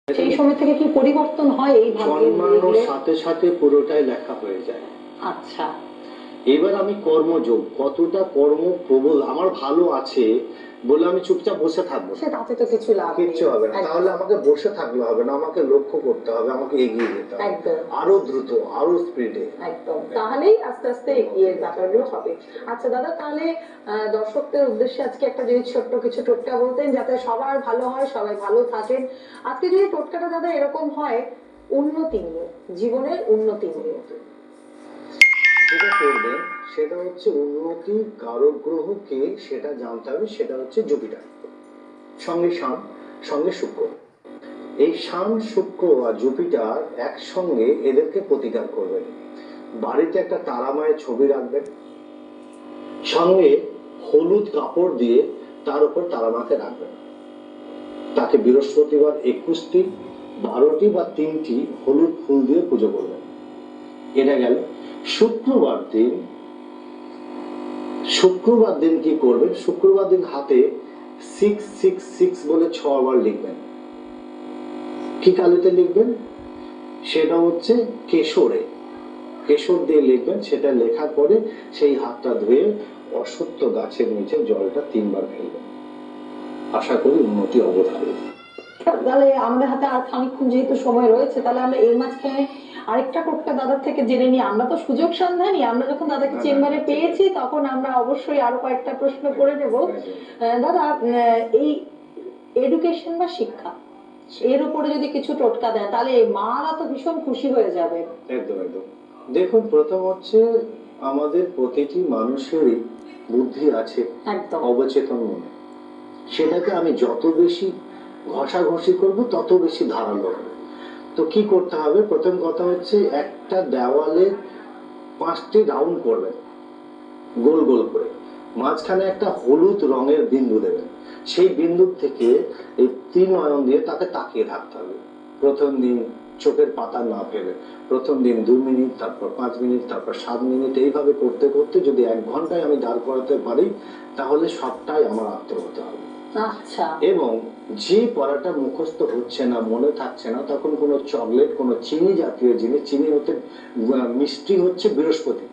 সেই সময় থেকে কি পরিবর্তন হয় এই জন্মানোর সাথে সাথে পুরোটাই লেখা হয়ে যায়। আচ্ছা, এবার আমি কর্মযোগ কতটা কর্ম প্রবল আমার ভালো আছে বলে আমি চুপচাপ বসে থাকবো, সে তাতে তো কিছু লাভ কিচ্ছু হবে না। তাহলে আমাকে বসে থাকলে হবে না, আমাকে লক্ষ্য করতে হবে, আমাকে এগিয়ে যেতে হবে একদম আরো দ্রুত, আরো স্পিডে। একদম, তাহলেই আস্তে আস্তে এগিয়ে ব্যাপারগুলো হবে। আচ্ছা দাদা, তাহলে দর্শকদের উদ্দেশ্যে আজকে একটা যদি ছোট্ট কিছু টোটকা বলতেন যাতে সবার ভালো হয়, সবাই ভালো থাকেন। আজকে যদি টোটকাটা দাদা এরকম হয়, উন্নতি নিয়ে, জীবনের উন্নতি নিয়ে, যেটা করবেন সেটা হচ্ছে উন্নতি কারক গ্রহ কে সেটা জানতে হবে, সেটা হচ্ছে জুপিটার, সঙ্গে শান, সঙ্গে শুক্র। এই শান, শুক্র আর জুপিটার একসঙ্গে এদেরকে প্রতিকার করবেন। বাড়িতে একটা তারামায়ের ছবি রাখবেন, সঙ্গে হলুদ কাপড় দিয়ে তার উপর তারামাকে রাখবেন। তাকে বৃহস্পতিবার 21টি, 12টি বা 3টি হলুদ ফুল দিয়ে পুজো করবেন। এটা গেল। শুক্রবার দিন কি করবেন, শুক্রবার দিন হাতে 666 বলে 6 বার লিখবেন। কি কালিতে লিখবেন? সেটা হচ্ছে কেশরে, কেশর দিয়ে লিখবেন। সেটা লেখার পরে সেই হাতটা ধুয়ে অশ্বত্থ গাছের নিচে জলটা 3 বার ফেলবেন। আশা করি উন্নতি অবধারিত। তাহলে আমাদের হাতে আর খানিকক্ষণ যেহেতু সময় রয়েছে, তাহলে আমরা এর মাঝখানে আরেকটা টোটকা দাদার থেকে জেনে নিই। আমরা তো সুযোগ সন্ধানী, আমরা যখন দাদাকে চেম্বারে পেয়েছি তখন আমরা অবশ্যই আরো কয়েকটা প্রশ্ন করে নেব। দাদা, এই এডুকেশন বা শিক্ষা, এর উপরে যদি কিছু টোটকা দেন তাহলে মারা তো ভীষণ খুশি হয়ে যাবে। একদম একদম। দেখুন, প্রথম হচ্ছে আমাদের প্রতিটি মানুষেরই বুদ্ধি আছে অবচেতন মনে। সেটাকে আমি যত বেশি ঘষাঘষি করব তত বেশি ধারালো হবে। তো কি করতে হবে? প্রথম কথা হচ্ছে একটা দেওয়ালে 5টি রাউন্ড করবেন গোল গোল করে, মাঝখানে একটা হলুদ রঙের বিন্দু দেবেন। সেই বিন্দু থেকে এই 3 নয়ন দিয়ে তাকে তাকিয়ে থাকতে হবে। প্রথম দিন চোখের পাতা না ফেলে, প্রথম দিন 2 মিনিট, তারপর 5 মিনিট, তারপর 7 মিনিট, এইভাবে করতে করতে যদি 1 ঘন্টায় আমি দাঁড় করাতে পারি তাহলে সবটাই আমার আত্ম হতে হবে। আচ্ছা। এবং যে পড়াটা মুখস্থ হচ্ছে না, মনে থাকছে না, তখন কোনো চকলেট, কোনো চিনি জাতীয় জিনিস, চিনি হতে মিষ্টি হচ্ছে বৃহস্পতি,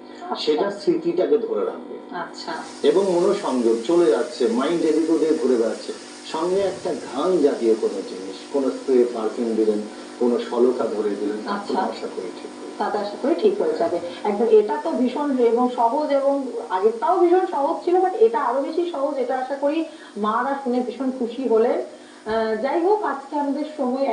সেটা স্মৃতিটাকে ধরে রাখবে। আচ্ছা। এবং মনোসংযোগ চলে যাচ্ছে, মাইন্ড এদিক ওদিক ঘুরে বেড়াচ্ছে, সঙ্গে একটা ঘ্রাণ জাতীয় কোনো জিনিস, কোনো স্প্রে পারফিউম দিলেন, কোনো শলকা ধরে দিলেন, আশা করি ঠিক তাতে আশা করি ঠিক হয়ে যাবে। একদম, এটা তো ভীষণ এবং সহজ, এবং আগেরটাও ভীষণ সহজ ছিল, বাট এটা আরো বেশি সহজ। এটা আশা করি মারা শুনে ভীষণ খুশি হলেন। যাই হোক, আজকে আমাদের সময়